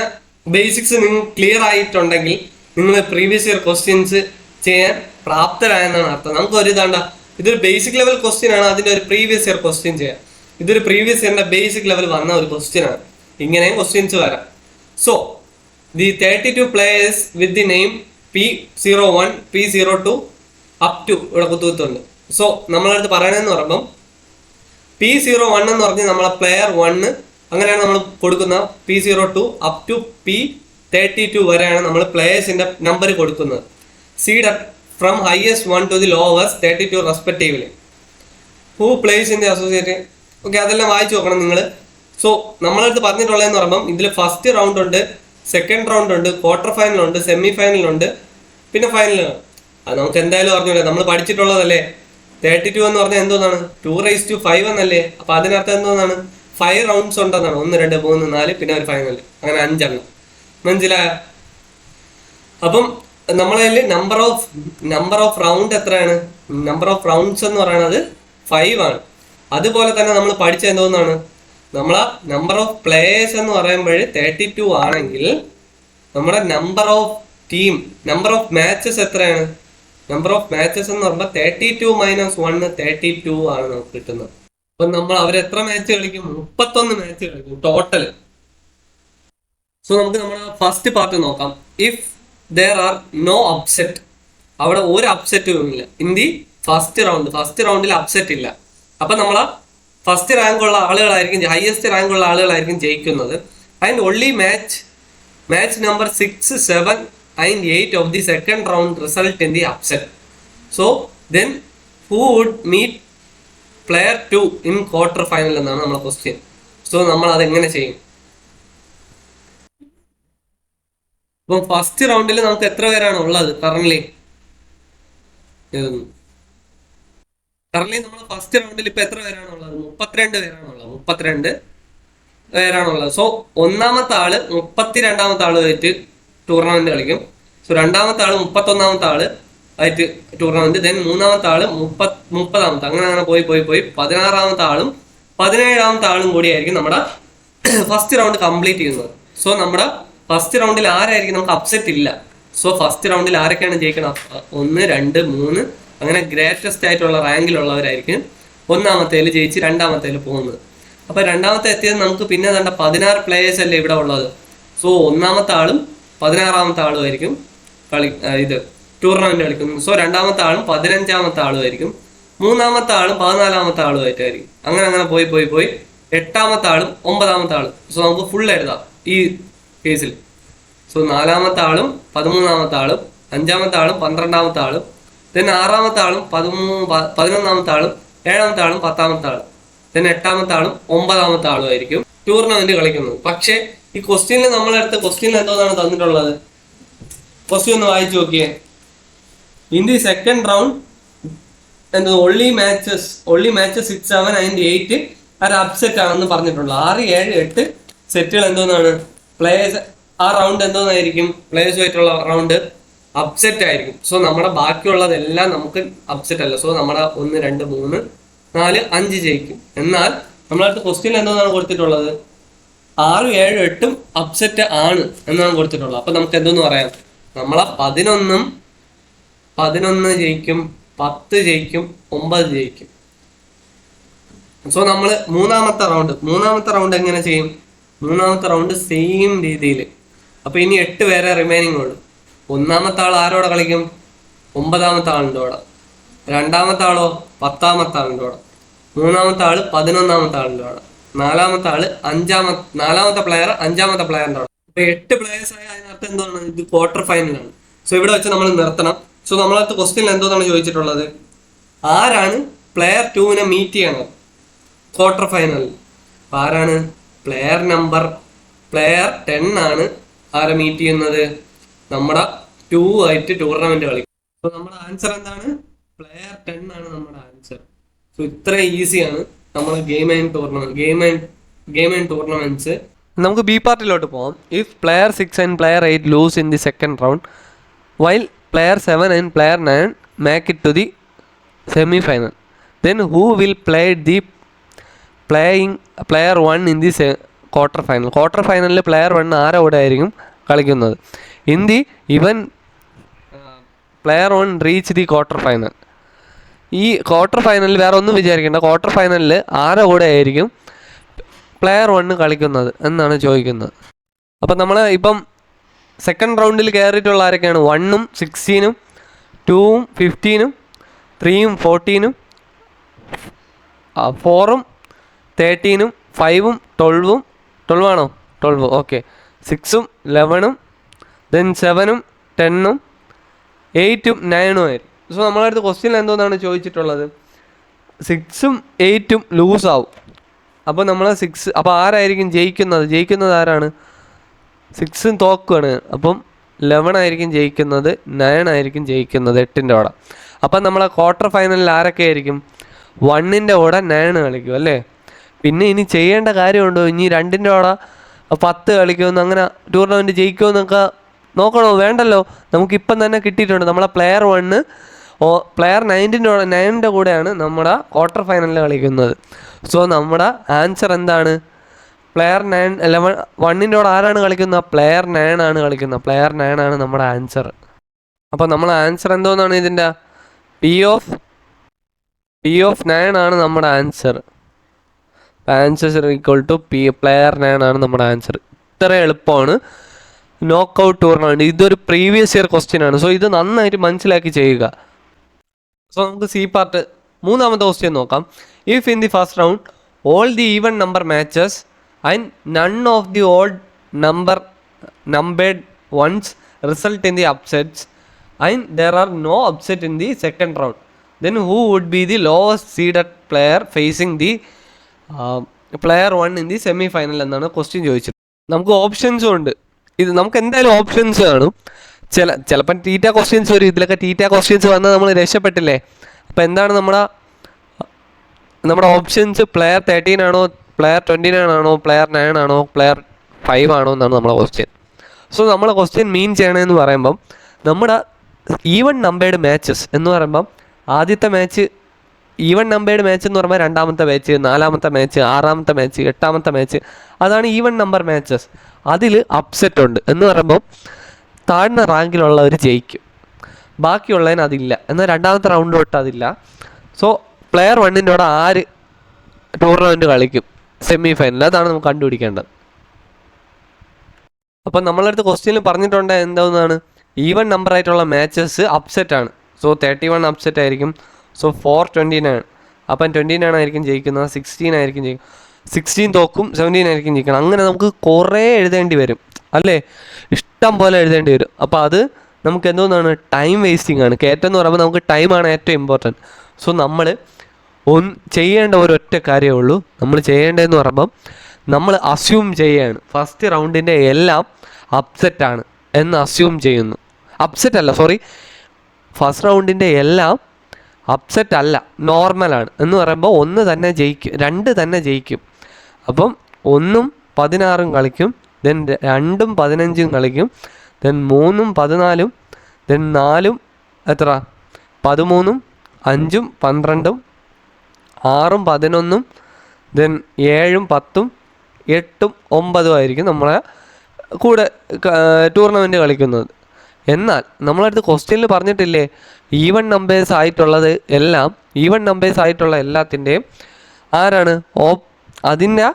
ബേസിക്സ് നിങ്ങൾ ക്ലിയർ ആയിട്ടുണ്ടെങ്കിൽ നിങ്ങൾ പ്രീവിയസ് ഇയർ ക്വസ്റ്റ്യൻസ് ചെയ്യാൻ പ്രാപ്തരായെന്നാണ് അർത്ഥം. നമുക്ക് ഒരു ഇതാണ്ട, ഇതൊരു ബേസിക് ലെവൽ ക്വസ്റ്റ്യൻ ആണ്, അതിന്റെ ഒരു പ്രീവിയസ് ഇയർ ക്വസ്റ്റ്യൻ ചെയ്യാം. ഇതൊരു പ്രീവിയസ് ഇയറിന്റെ ബേസിക് ലെവൽ വന്ന ഒരു ക്വസ്റ്റ്യൻ ആണ്. ഇങ്ങനെയും ക്വസ്റ്റ്യൻസ് വരാം. So the 32 players with the name P01, P02 up to ഇവിടെ കുത്തുകുത്തുണ്ട്. സോ നമ്മളടുത്ത് പറയണെന്ന് പറയുമ്പം P01 എന്ന് പറഞ്ഞ് നമ്മളെ പ്ലെയർ 1 അങ്ങനെയാണ് നമ്മൾ കൊടുക്കുന്ന. P02 അപ് ടു P32 വരെയാണ് നമ്മൾ പ്ലേയേഴ്സിന്റെ നമ്പർ കൊടുക്കുന്നത്. Seed from highest 1 to the lowest 32 respectively. Who places in the associate. Okay, അതെല്ലാം വായിച്ചു നോക്കണം നിങ്ങൾ. സോ നമ്മളടുത്ത് പറഞ്ഞിട്ടുള്ളതെന്ന് പറയുമ്പോൾ ഇതിൽ ഫസ്റ്റ് റൗണ്ട് ഉണ്ട്, സെക്കൻഡ് റൗണ്ട് ഉണ്ട്, ക്വാർട്ടർ ഫൈനൽ ഉണ്ട്, സെമി ഫൈനൽ ഉണ്ട്, പിന്നെ ഫൈനലാണ്. അത് നമുക്ക് എന്തായാലും അറിഞ്ഞൂടെ, നമ്മൾ പഠിച്ചിട്ടുള്ളതല്ലേ. 32 എന്ന് പറഞ്ഞാൽ എന്തോന്നാണ്, 2⁵5 എന്നല്ലേ. അപ്പൊ അതിനർത്ഥം എന്തോന്നാണ്, 5 റൗണ്ട്സ് ഉണ്ടെന്നാണ്. 1, 2, 3, 4 പിന്നെ ഒരു ഫൈനൽ, അങ്ങനെ 5 എണ്ണം. മനസ്സിലായ? അപ്പം നമ്മളതിൽ നമ്പർ ഓഫ് റൗണ്ട് എത്രയാണ്, നമ്പർ ഓഫ് റൗണ്ട്സ് എന്ന് പറയുന്നത് 5 ആണ്. അതുപോലെ തന്നെ നമ്മൾ പഠിച്ച എന്തോന്നാണ്, നമ്മളെ നമ്പർ ഓഫ് പ്ലേയേഴ്സ് എന്ന് പറയുമ്പോൾ 32 ആണെങ്കിൽ നമ്മുടെ number of team, number of matches എത്രയാണ്, നമ്പർ ഓഫ് മാച്ചസ് എന്ന് പറയുമ്പോൾ 32 - 1 32 ആണ് നമുക്ക് കിട്ടുന്നത്. അപ്പൊ നമ്മൾ അവരെത്ര മാച്ച് കളിക്കും, 31 മാച്ച് കളിക്കും ടോട്ടൽ. സോ നമുക്ക് നമ്മുടെ ഫസ്റ്റ് പാർട്ട് നോക്കാം. If there are no upset, അവിടെ ഒരു അപ്സെറ്റും ഇല്ല ഇൻ ദി ഫസ്റ്റ് റൗണ്ടിൽ അപ്സെറ്റ് ഇല്ല. അപ്പൊ നമ്മളെ ഫസ്റ്റ് റാങ്ക് ഉള്ള ആളുകളായിരിക്കും, ഹയസ്റ്റ് റാങ്ക് ഉള്ള ആളുകളായിരിക്കും ജയിക്കുന്നത്. And only match number 6, 7 and 8 of the second round result in the upset. So then who would meet player 2 in quarter final എന്നാണ് നമ്മളെ ക്വസ്റ്റ്യൻ. സോ നമ്മൾ അതെങ്ങനെ ചെയ്യും? അപ്പം ഫസ്റ്റ് റൗണ്ടിൽ നമുക്ക് എത്ര പേരാണ് ഉള്ളത് കറന്റ് നമ്മൾ ഫസ്റ്റ് റൗണ്ടിൽ ഇപ്പൊ എത്ര പേരാണ് ഉള്ളത്, 32 പേരാണുള്ളത്. സോ ഒന്നാമത്തെ ആള് 32ാമത്തെ ആളുമായിട്ട് ടൂർണമെന്റ് കളിക്കും. സോ രണ്ടാമത്തെ ആള് 31ാമത്തെ ആള് ആയിട്ട് ടൂർണമെന്റ്, ദെൻ മൂന്നാമത്തെ ആള് 30ാമത്തെ, അങ്ങനെ പോയി 16ാമത്തെ ആളും 17ാമത്തെ ആളും കൂടിയായിരിക്കും നമ്മുടെ ഫസ്റ്റ് റൗണ്ട് കംപ്ലീറ്റ് ചെയ്യുന്നത്. സോ നമ്മുടെ ഫസ്റ്റ് റൗണ്ടിൽ ആരായിരിക്കും, നമുക്ക് അപ്സെറ്റ് ഇല്ല. സോ ഫസ്റ്റ് റൗണ്ടിൽ ആരൊക്കെയാണ് ജയിക്കണം, 1, 2, 3 അങ്ങനെ ഗ്രേറ്റസ്റ്റ് ആയിട്ടുള്ള റാങ്കിലുള്ളവരായിരിക്കും ഒന്നാമത്തേൽ ജയിച്ച് രണ്ടാമത്തേൽ പോകുന്നത്. അപ്പൊ രണ്ടാമത്തെ എത്തിയത് നമുക്ക് പിന്നെ 16 പ്ലേയേഴ്സ് അല്ലേ ഇവിടെ ഉള്ളത്. സോ ഒന്നാമത്തെ ആളും 16ാമത്തെ ആളുമായിരിക്കും ഇത് ടൂർണമെന്റ് കളിക്കുന്നത്. സോ രണ്ടാമത്തെ ആളും 15ാമത്തെ ആളുമായിരിക്കും, മൂന്നാമത്തെ ആളും 14ാമത്തെ ആളുമായിട്ടായിരിക്കും. അങ്ങനെ പോയി 8ാമത്തെ ആളും 9ാമത്തെ ആളും. സോ നമുക്ക് ഫുൾ എഴുതാം ഈ കേസിൽ. സോ 4ാമത്തെ ആളും 13ാമത്തെ ആളും, 5ാമത്തെ ആളും 12ാമത്തെ ആളും, ദെൻ 6ാമത്തെ ആളും 11ാമത്തെ ആളും, 7ാമത്തെ ആളും 10ാമത്തെ ആളും, ദെൻ 8ാമത്തെ ആളും 9ാമത്തെ ആളും ആയിരിക്കും ടൂർണമെന്റ് കളിക്കുന്നത്. പക്ഷേ ഈ ക്വസ്റ്റ്യനിൽ നമ്മളെടുത്ത ക്വസ്റ്റ്യനിൽ എന്തോന്നാണ് തന്നിട്ടുള്ളത്, ക്വസ്റ്റ്യൻ ഒന്ന് വായിച്ചു നോക്കിയേ. ഇൻ ദി സെക്കൻഡ് റൗണ്ട് എന്തോ only matches 6, 7 and 8 ഒരു അപ്സെറ്റ് ആണെന്ന് പറഞ്ഞിട്ടുള്ളൂ. 6, 7, 8 സെറ്റുകൾ എന്തോന്നാണ്, പ്ലേയേഴ്സ് ആ റൗണ്ട് എന്തോന്നായിരിക്കും, പ്ലേയേഴ്സുമായിട്ടുള്ള റൗണ്ട് അപ്സെറ്റ് ആയിരിക്കും. സോ നമ്മുടെ ബാക്കിയുള്ളതെല്ലാം നമുക്ക് അപ്സെറ്റ് അല്ല. സോ നമ്മുടെ 1, 2, 3, 4, 5 ജയിക്കും. എന്നാൽ നമ്മളടുത്ത ക്വസ്റ്റ്യൻ എന്തോന്നാണ് കൊടുത്തിട്ടുള്ളത്, 6, 7, 8 അപ്സെറ്റ് ആണ് എന്നാണ് കൊടുത്തിട്ടുള്ളത്. അപ്പൊ നമുക്ക് എന്തെന്ന് പറയാം, നമ്മളെ 11 ജയിക്കും, 10 ജയിക്കും, 9 ജയിക്കും. സോ നമ്മൾ മൂന്നാമത്തെ റൗണ്ട് എങ്ങനെ ചെയ്യും, മൂന്നാമത്തെ റൗണ്ട് സെയിം രീതിയിൽ. അപ്പൊ ഇനി 8 പേരെ റിമൈനിങ് ഉള്ളു. ഒന്നാമത്തെ ആൾ ആരോടെ കളിക്കും, 9ാമത്തെ ആളിൻ്റെ കൂടെ. രണ്ടാമത്തെ ആളോ 10ാമത്തെ ആളിൻ്റെ കൂടെ. മൂന്നാമത്തെ ആള് 11ാമത്തെ ആളിൻ്റെ കൂടെ. നാലാമത്തെ ആള് 4ാമത്തെ പ്ലെയർ 5ാമത്തെ പ്ലെയറിൻ്റെ കൂടെ. അപ്പൊ 8 പ്ലെയേഴ്സ് ആയ അതിനർത്ഥം എന്താണ്, ഇത് ക്വാർട്ടർ ഫൈനലാണ്. സോ ഇവിടെ വെച്ച് നമ്മൾ നിർത്തണം. സോ നമ്മളടുത്ത ക്വസ്റ്റ്യൻ എന്തോന്നാണ് ചോദിച്ചിട്ടുള്ളത്, ആരാണ് പ്ലെയർ 2-നെ മീറ്റ് ചെയ്യണത് ക്വാർട്ടർ ഫൈനലിൽ. അപ്പൊ ആരാണ് പ്ലെയർ 10 ആണ് ആരെ മീറ്റ് ചെയ്യുന്നത്, നമ്മുടെ 2 ആയിട്ട് ടൂർണമെന്റ് കളിക്കും. സോ നമ്മുടെ ആൻസർ എന്താണ്, പ്ലെയർ 10 ആണ് നമ്മുടെ ആൻസർ. സോ ഇത്ര ഈസിയാണ് നമ്മൾ ഗെയിം ആൻഡ് ടൂർണമെന്റ്സ്. നമുക്ക് ബി പാർട്ടിലോട്ട് പോകാം. If player 6 and player 8 lose in the second round while player 7 and player 9 make it to the semi final, then who will play the player 1 in the quarter final. Quarter ഫൈനലിൽ പ്ലെയർ 1 ആരുടെ കൂടെ ആയിരിക്കും കളിക്കുന്നത്? In the even player 1 reach the quarter final. ഈ ക്വാർട്ടർ ഫൈനലിൽ വേറെ ഒന്നും വിചാരിക്കേണ്ട, ക്വാർട്ടർ ഫൈനലിൽ ആരുടെ കൂടെ ആയിരിക്കും പ്ലെയർ 1 കളിക്കുന്നത് എന്നാണ് ചോദിക്കുന്നത്. അപ്പം നമ്മൾ ഇപ്പം സെക്കൻഡ് റൗണ്ടിൽ കയറിയിട്ടുള്ള ആരൊക്കെയാണ്? 1ഉം 16ഉം 2ഉം 15ഉം 3ഉം 14ഉം 4ഉം 13ഉം 5ഉം 12ഉം 12 ആണോ? 12, ഓക്കെ. 6ഉം 11ഉം ദെൻ 7ഉം 10ഉം 8ഉം 9ഉം ആയിരിക്കും. സോ നമ്മളടുത്ത് ക്വസ്റ്റ്യൻ എന്തോന്നാണ് ചോദിച്ചിട്ടുള്ളത്? 6ഉം 8ഉം ലൂസാവും. അപ്പോൾ നമ്മൾ 6, അപ്പോൾ ആരായിരിക്കും ജയിക്കുന്നത് ആരാണ്? 6 തോക്കുകയാണ്. അപ്പം 11 ആയിരിക്കും ജയിക്കുന്നത്, 9 ആയിരിക്കും ജയിക്കുന്നത് 8ൻ്റെ കൂടെ. അപ്പം നമ്മളെ ക്വാർട്ടർ ഫൈനലിൽ ആരൊക്കെ ആയിരിക്കും? 1ൻ്റെ കൂടെ 9 കളിക്കും അല്ലേ? പിന്നെ ഇനി ചെയ്യേണ്ട കാര്യമുണ്ടോ? ഇനി 2ൻ്റെ കൂടെ 10 കളിക്കുമെന്ന്, അങ്ങനെ ടൂർണമെൻറ്റ് ജയിക്കുമെന്നൊക്കെ നോക്കണോ? വേണ്ടല്ലോ. നമുക്കിപ്പം തന്നെ കിട്ടിയിട്ടുണ്ട്. നമ്മളെ പ്ലെയർ 1 പ്ലെയർ 9ൻ്റെ കൂടെയാണ് നമ്മുടെ ക്വാർട്ടർ ഫൈനലിൽ കളിക്കുന്നത്. സോ നമ്മുടെ ആൻസർ എന്താണ്? പ്ലെയർ 9 11 1ൻ്റെ കൂടെ ആരാണ് കളിക്കുന്നത്? പ്ലെയർ 9 ആണ് കളിക്കുന്നത്. പ്ലെയർ 9 ആണ് നമ്മുടെ ആൻസർ. അപ്പോൾ നമ്മളെ ആൻസർ എന്തോന്നാണ് ഇതിൻ്റെ? പി ഓഫ് 9 ആണ് നമ്മുടെ answer. Answer equal to player 9 ആണ് നമ്മുടെ ആൻസർ. ഇത്ര എളുപ്പമാണ് നോക്കൗട്ട് ടൂർണമെൻറ്റ്. ഇതൊരു പ്രീവിയസ് ഇയർ ക്വസ്റ്റ്യൻ ആണ്. സോ ഇത് നന്നായിട്ട് മനസ്സിലാക്കി ചെയ്യുക. സോ നമുക്ക് സി പാർട്ട് മൂന്നാമത്തെ ക്വസ്റ്റ്യൻ നോക്കാം. If in the first round all the even number matches and none of the odd numbered ones result in the upsets and there are no upset in the second round, then who would be the lowest seeded player facing the player 1 in the semi final എന്നാണ് ക്വസ്റ്റ്യൻ ചോദിച്ചത്. നമുക്ക് ഓപ്ഷൻസും ഉണ്ട്. ഇത് നമുക്ക് എന്തായാലും ഓപ്ഷൻസ് കാണും. ചിലപ്പം ടീറ്റ ക്വസ്റ്റ്യൻസ് വരും. ഇതിലൊക്കെ ടീറ്റ ക്വസ്റ്റ്യൻസ് വന്നാൽ നമ്മൾ രക്ഷപ്പെട്ടില്ലേ. അപ്പോൾ എന്താണ് നമ്മുടെ ഓപ്ഷൻസ്? പ്ലെയർ 13 ആണോ, പ്ലെയർ 29 ആണോ, പ്ലെയർ 9 ആണോ, പ്ലെയർ 5 ആണോ എന്നാണ് നമ്മളെ ക്വസ്റ്റ്യൻ. സോ നമ്മളെ ക്വസ്റ്റ്യൻ മീൻ ചെയ്യണമെന്ന് പറയുമ്പം നമ്മുടെ ഈവൻ നമ്പേർഡ് മാച്ചസ് എന്ന് പറയുമ്പം ആദ്യത്തെ മാച്ച് ഈവൻ നമ്പേർഡ് മാച്ച് എന്ന് പറയുമ്പോൾ രണ്ടാമത്തെ മാച്ച്, നാലാമത്തെ മാച്ച്, ആറാമത്തെ മാച്ച്, എട്ടാമത്തെ മാച്ച്, അതാണ് ഈവൻ നമ്പർ മാച്ചസ്. അതിൽ അപ്സെറ്റ് ഉണ്ട് എന്ന് പറയുമ്പോൾ താഴ്ന്ന റാങ്കിലുള്ളവർ ജയിക്കും, ബാക്കിയുള്ളതിന് അതില്ല. എന്നാൽ രണ്ടാമത്തെ റൗണ്ട് തൊട്ട് അതില്ല. സോ പ്ലെയർ 1ൻ്റെ കൂടെ ആര് ടൂർണമെൻറ്റ് കളിക്കും സെമി ഫൈനൽ, അതാണ് നമുക്ക് കണ്ടുപിടിക്കേണ്ടത്. അപ്പം നമ്മളടുത്ത് ക്വസ്റ്റ്യനിൽ പറഞ്ഞിട്ടുണ്ട് എന്താണെന്നാണ്? ഈവൻ നമ്പർ ആയിട്ടുള്ള മാച്ചസ് അപ്സെറ്റ് ആണ്. സോ 31 അപ്സെറ്റ് ആയിരിക്കും. സോ 4 29, അപ്പം 29 ആയിരിക്കും ജയിക്കുന്നത്, 16 ആയിരിക്കും ജയിക്കും, 16 തോക്കും, 17 ആയിരിക്കും ജയിക്കണം. അങ്ങനെ നമുക്ക് കുറേ എഴുതേണ്ടി വരും അല്ലേ? ഇഷ്ടം പോലെ എഴുതേണ്ടി വരും. അപ്പോൾ അത് നമുക്ക് എന്തോന്നാണ്? ടൈം വേസ്റ്റിംഗ് ആണ്. കയറ്റെന്ന് പറയുമ്പോൾ നമുക്ക് ടൈമാണ് ഏറ്റവും ഇമ്പോർട്ടൻറ്റ്. സോ നമ്മൾ ചെയ്യേണ്ട ഒരൊറ്റ കാര്യമേ ഉള്ളൂ. നമ്മൾ ചെയ്യേണ്ടതെന്ന് പറയുമ്പം നമ്മൾ അസ്യൂം ചെയ്യുകയാണ് ഫസ്റ്റ് റൗണ്ടിൻ്റെ എല്ലാം അപ്സെറ്റാണ് എന്ന് അസ്യൂം ചെയ്യുന്നു. അപ്സെറ്റ് അല്ല, സോറി, ഫസ്റ്റ് റൗണ്ടിൻ്റെ എല്ലാം അപ്സെറ്റ് അല്ല, നോർമലാണ് എന്ന് പറയുമ്പോൾ 1 തന്നെ ജയിക്കും, 2 തന്നെ ജയിക്കും. അപ്പം 1ഉം 16ഉം കളിക്കും, ദെൻ 2ഉം 15ഉം കളിക്കും, ദെൻ 3ഉം 14ഉം, ദെൻ 4ഉം എത്ര 13ഉം, 5ഉം 12ഉം, 6ഉം 11ഉം, ദെൻ 7ഉം 10ഉം, 8ഉം 9ഉം ആയിരിക്കും നമ്മളെ കൂടെ ടൂർണമെൻറ്റ് കളിക്കുന്നത്. എന്നാൽ നമ്മളടുത്ത് ക്വസ്റ്റ്യനിൽ പറഞ്ഞിട്ടില്ലേ ഈവൻ നമ്പേഴ്സ് ആയിട്ടുള്ളത് എല്ലാം, ഈവൻ നമ്പേഴ്സ് ആയിട്ടുള്ള എല്ലാത്തിൻ്റെയും ആരാണ് അതിൻ്റെ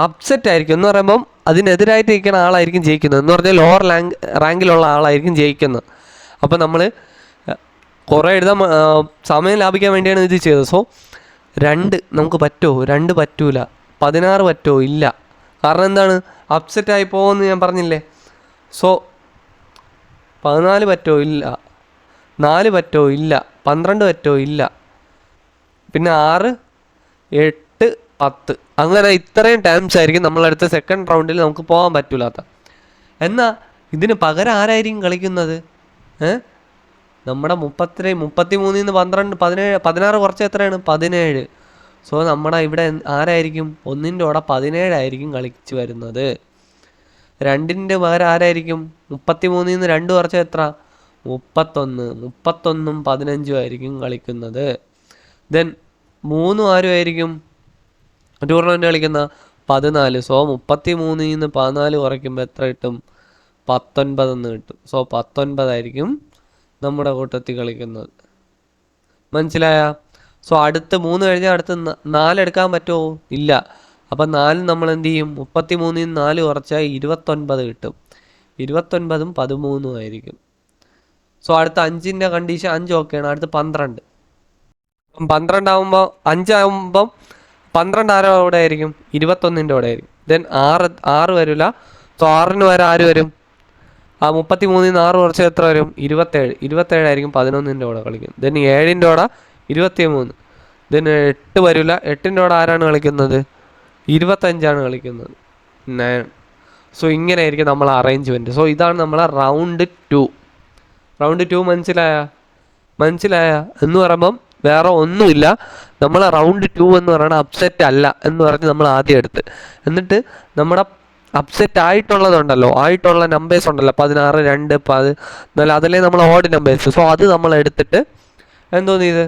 അപ്സെറ്റ് ആയിരിക്കും എന്ന് പറയുമ്പം അതിനെതിരായിട്ട് നിൽക്കുന്ന ആളായിരിക്കും ജയിക്കുന്നത്. എന്ന് പറഞ്ഞാൽ ലോവർ റാങ്കിലുള്ള ആളായിരിക്കും ജയിക്കുന്നത്. അപ്പോൾ നമ്മൾ കുറേ എഴുതാൻ സമയം ലാഭിക്കാൻ വേണ്ടിയാണ് ഇത് ചെയ്തത്. സോ 2 നമുക്ക് പറ്റുമോ? 2 പറ്റൂല. 16 പറ്റുമോ? ഇല്ല. കാരണം എന്താണ്? അപ്സെറ്റായി പോകുമെന്ന് ഞാൻ പറഞ്ഞില്ലേ. സോ 14 പറ്റുമോ? ഇല്ല. 4 പറ്റുമോ? ഇല്ല. 12 പറ്റുമോ? ഇല്ല. പിന്നെ 6, 8, 10, അങ്ങനെ ഇത്രയും ടൈംസ് ആയിരിക്കും നമ്മളടുത്ത സെക്കൻഡ് റൗണ്ടിൽ നമുക്ക് പോകാൻ പറ്റൂലാത്ത. എന്നാൽ ഇതിന് പകരം ആരായിരിക്കും കളിക്കുന്നത്? നമ്മുടെ 33 12 17 16 കുറച്ച് എത്രയാണ്? 17. സോ നമ്മുടെ ഇവിടെ ആരായിരിക്കും? 1ൻ്റെ കൂടെ 17 ആയിരിക്കും കളിച്ച് വരുന്നത്. 2ൻ്റെ പകരം ആരായിരിക്കും? 33 2 കുറച്ച് എത്ര? 31. 31ഉം 15ഉം ആയിരിക്കും കളിക്കുന്നത്. ദെൻ 3 ആരും ആയിരിക്കും? ടൂർണമെൻറ്റ് കളിക്കുന്ന 14. സോ 33 14 കുറയ്ക്കുമ്പോൾ എത്ര കിട്ടും? 19 എന്ന് കിട്ടും. സോ 19 ആയിരിക്കും നമ്മുടെ കൂട്ടത്തിൽ കളിക്കുന്നത്. മനസ്സിലായ? സോ അടുത്ത് 3 കഴിഞ്ഞാൽ അടുത്ത് 4 എടുക്കാൻ പറ്റുമോ? ഇല്ല. അപ്പം 4 നമ്മൾ എന്ത് ചെയ്യും? 33 4 കുറച്ചാൽ 29 കിട്ടും. 29ഉം 13ഉം ആയിരിക്കും. സോ അടുത്ത 5ൻ്റെ കണ്ടീഷൻ 5 ഓക്കെയാണ്. അടുത്ത് 12. 12 ആകുമ്പോൾ 5 ആകുമ്പം 12 ആരോ അവിടെ ആയിരിക്കും? 21ൻ്റെ അവിടെ ആയിരിക്കും. ദെൻ 6 വരില്ല. സോ 6ന് വരെ ആര് വരും? ആ 33 6 കുറച്ച് എത്ര വരും? 27 ആയിരിക്കും 11ൻ്റെ കൂടെ കളിക്കുന്നത്. ദെൻ 7ൻ്റെ കൂടെ 23. ദെൻ 8 വരില്ല. 8ൻ്റെ കൂടെ ആരാണ് കളിക്കുന്നത്? 25 കളിക്കുന്നത്. 9. സോ ഇങ്ങനെ ആയിരിക്കും നമ്മളെ അറേഞ്ച്മെൻറ്റ്. സോ ഇതാണ് നമ്മളെ റൗണ്ട് 2. റൗണ്ട് 2 മനസ്സിലായ എന്ന് പറയുമ്പം വേറെ ഒന്നുമില്ല. നമ്മൾ റൗണ്ട് 2 എന്ന് പറയുന്നത് അപ്സെറ്റ് അല്ല എന്ന് പറഞ്ഞ് നമ്മൾ ആദ്യം എടുത്ത്, എന്നിട്ട് നമ്മുടെ അപ്സെറ്റ് ആയിട്ടുള്ളതുണ്ടല്ലോ, ആയിട്ടുള്ള നമ്പേഴ്സ് ഉണ്ടല്ലോ 16, 2, 14, അതല്ലേ നമ്മൾ ഓഡ് നമ്പേഴ്സ്. സോ അത് നമ്മൾ എടുത്തിട്ട് എന്തോന്ന് ചെയ്ത്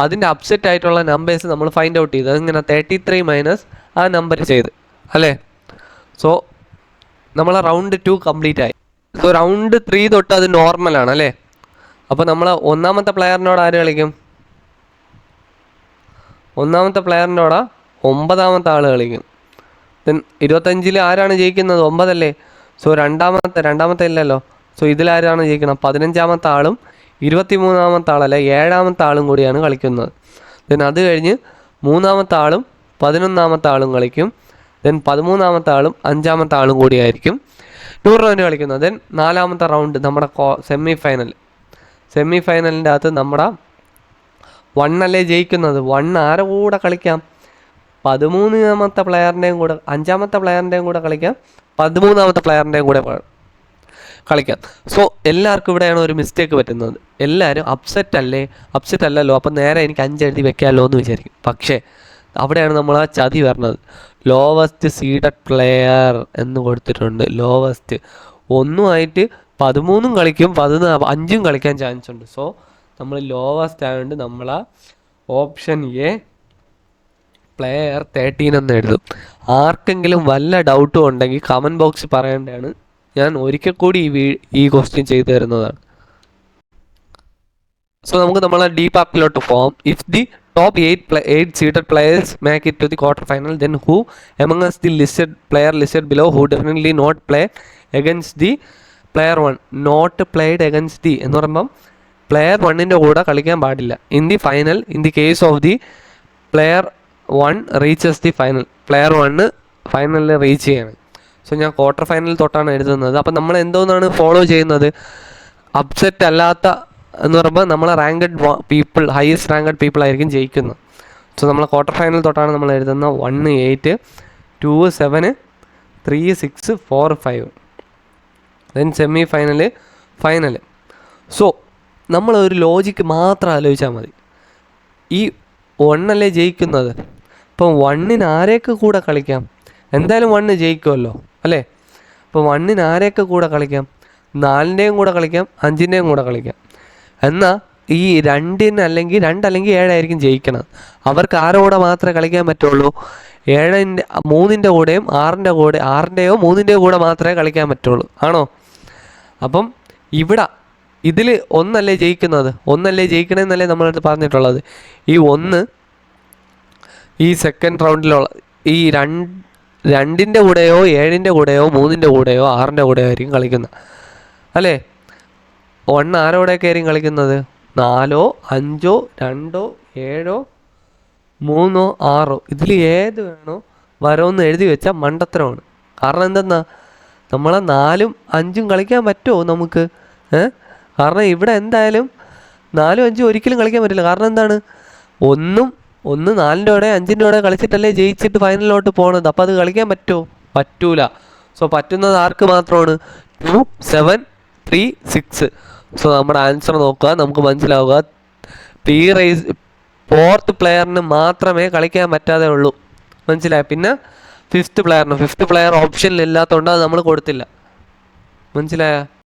അതിൻ്റെ അപ്സെറ്റ് ആയിട്ടുള്ള നമ്പേഴ്സ് നമ്മൾ ഫൈൻഡ് ഔട്ട് ചെയ്ത് അതിങ്ങനെ 33 മൈനസ് ആ നമ്പർ ചെയ്ത് അല്ലേ. സോ നമ്മളെ റൗണ്ട് 2 കംപ്ലീറ്റ് ആയി. സോ റൗണ്ട് 3 തൊട്ട് അത് നോർമലാണ് അല്ലേ. അപ്പോൾ നമ്മൾ ഒന്നാമത്തെ പ്ലെയറിനോട് ആര് കളിക്കും? ഒന്നാമത്തെ പ്ലെയറിനോട് 9ാമത്തെ ആൾ കളിക്കും. ദെൻ 25 ആരാണ് ജയിക്കുന്നത്? 9 അല്ലേ. സോ രണ്ടാമത്തെ ഇല്ലല്ലോ. സോ ഇതിലാരാണ് ജയിക്കണം? 15ാമത്തെ ആളും 23ാമത്തെ ആളല്ല 7ാമത്തെ ആളും കൂടിയാണ് കളിക്കുന്നത്. ദെൻ അത് കഴിഞ്ഞ് 3ാമത്തെ ആളും 11ാമത്തെ ആളും കളിക്കും. ദെൻ 13ാമത്തെ ആളും 5ാമത്തെ ആളും കൂടിയായിരിക്കും ടൂർണമെൻറ്റ് കളിക്കുന്നത്. ദെൻ 4ാമത്തെ റൗണ്ട് നമ്മുടെ സെമി ഫൈനലിൻ്റെ അകത്ത് നമ്മുടെ 1 അല്ലേ ജയിക്കുന്നത്. 1 ആരെ കൂടെ കളിക്കാം? 13ാമത്തെ പ്ലെയറിൻ്റെയും കൂടെ 5ാമത്തെ പ്ലെയറിൻ്റെയും കൂടെ കളിക്കാം, 13ാമത്തെ പ്ലെയറിൻ്റെയും കൂടെ കളിക്കാം. സോ എല്ലാവർക്കും ഇവിടെയാണ് ഒരു മിസ്റ്റേക്ക് പറ്റുന്നത്. എല്ലാവരും അപ്സെറ്റ് അല്ലല്ലോ, അപ്പം നേരെ എനിക്ക് 5 എഴുതി വെക്കാമല്ലോ എന്ന് വിചാരിക്കും. പക്ഷേ അവിടെയാണ് നമ്മൾ ആ ചതി വരുന്നത്. ലോവസ്റ്റ് സീഡഡ് പ്ലെയർ എന്ന് കൊടുത്തിട്ടുണ്ട്. ലോവസ്റ്റ് 1 13 കളിക്കും, 5 കളിക്കാൻ ചാൻസ് ഉണ്ട്. സോ നമ്മൾ ലോവസ്റ്റ് ആയതുകൊണ്ട് നമ്മൾ ഓപ്ഷൻ എ പ്ലെയർ 13 എന്ന് എഴുതും. ആർക്കെങ്കിലും വല്ല ഡൗട്ടും ഉണ്ടെങ്കിൽ കമൻറ്റ് ബോക്സിൽ പറയേണ്ടതാണ്. ഞാൻ ഒരിക്കൽ കൂടി ഈ ക്വസ്റ്റ്യൻ ചെയ്തു തരുന്നതാണ്. സോ നമുക്ക് നമ്മളെ ഡി പാർട്ടിലോട്ട് പോകാം. If the top 8 seeded players make it to the quarter final, then who among us the listed below who definitely not play against the player 1? Not played against the എന്ന് പറയുമ്പം പ്ലെയർ 1ൻ്റെ കൂടെ കളിക്കാൻ പാടില്ല. In the final in the case of the player 1 reaches the final. Player 1 ഫൈനലിൽ റീച്ച് ചെയ്യണം. സോ ഞാൻ ക്വാർട്ടർ ഫൈനൽ തൊട്ടാണ് എഴുതുന്നത്. അപ്പം നമ്മൾ എന്തോന്നാണ് ഫോളോ ചെയ്യുന്നത്? അപ്സെറ്റ് അല്ലാത്ത എന്ന് പറയുമ്പോൾ നമ്മളെ ranked people, highest ranked people ആയിരിക്കും ജയിക്കുന്നത്. സോ നമ്മൾ ക്വാർട്ടർ ഫൈനൽ തൊട്ടാണ് നമ്മൾ എഴുതുന്നത്. 1 8, 2 7, 3 6, 4 5. Then semi final. സോ നമ്മൾ ഒരു ലോജിക്ക് മാത്രം ആലോചിച്ചാൽ മതി. ഈ 1 അല്ലേ ജയിക്കുന്നത്. അപ്പം 1ന് ആരെയൊക്കെ കൂടെ കളിക്കാം? എന്തായാലും 1 ജയിക്കുമല്ലോ അല്ലേ. അപ്പോൾ 1ന് ആരെയൊക്കെ കൂടെ കളിക്കാം? 4ൻ്റെയും കൂടെ കളിക്കാം, 5ൻ്റെയും കൂടെ കളിക്കാം. എന്നാൽ ഈ 2 അല്ലെങ്കിൽ 7 ആയിരിക്കും ജയിക്കണം. അവർക്ക് ആരോടെ മാത്രമേ കളിക്കാൻ പറ്റുള്ളൂ? 3ൻ്റെ കൂടെയും 6ൻ്റെയോ 3ൻ്റെയോ കൂടെ മാത്രമേ കളിക്കാൻ പറ്റുള്ളൂ. ആണോ? അപ്പം ഇതിൽ 1 അല്ലേ ജയിക്കുന്നത്. 1 അല്ലേ ജയിക്കണമെന്നല്ലേ നമ്മളടുത്ത് പറഞ്ഞിട്ടുള്ളത്. ഈ 1 ഈ സെക്കൻഡ് റൗണ്ടിലുള്ള ഈ 2ൻ്റെ കൂടെയോ 7ൻ്റെ കൂടെയോ 3ൻ്റെ കൂടെയോ 6ൻ്റെ കൂടെയോ ആയിരിക്കും കളിക്കുന്നത് അല്ലേ. 1 ആരോടെയൊക്കെ ആയിരിക്കും കളിക്കുന്നത്? 4, 5, 2, 7, 3, 6 ഇതിൽ ഏത് വേണോ വരോന്ന് എഴുതി വെച്ചാൽ മണ്ടത്തരമാണ്. കാരണം എന്തെന്നാ, നമ്മളെ 4ഉം 5ഉം കളിക്കാൻ പറ്റുമോ നമുക്ക്? കാരണം ഇവിടെ എന്തായാലും 4ഉം 5ഉം ഒരിക്കലും കളിക്കാൻ പറ്റില്ല. കാരണം എന്താണ്, ഒന്ന് 4ൻ്റെ കൂടെ 5ൻ്റെ കൂടെ കളിച്ചിട്ടല്ലേ ജയിച്ചിട്ട് ഫൈനലിലോട്ട് പോകണത്. അപ്പോൾ അത് കളിക്കാൻ പറ്റുമോ? പറ്റൂല. സോ പറ്റുന്നത് ആർക്ക് മാത്രമാണ്? 2 7 3 6. സോ നമ്മുടെ ആൻസർ നോക്കുക, നമുക്ക് മനസ്സിലാവുക. 4th പ്ലെയറിന് മാത്രമേ കളിക്കാൻ പറ്റാതെ ഉള്ളൂ. മനസ്സിലായി? പിന്നെ 5th പ്ലെയർ ഓപ്ഷനിൽ ഇല്ലാത്തതുകൊണ്ട് അത് നമ്മൾ കൊടുത്തില്ല. മനസ്സിലായ?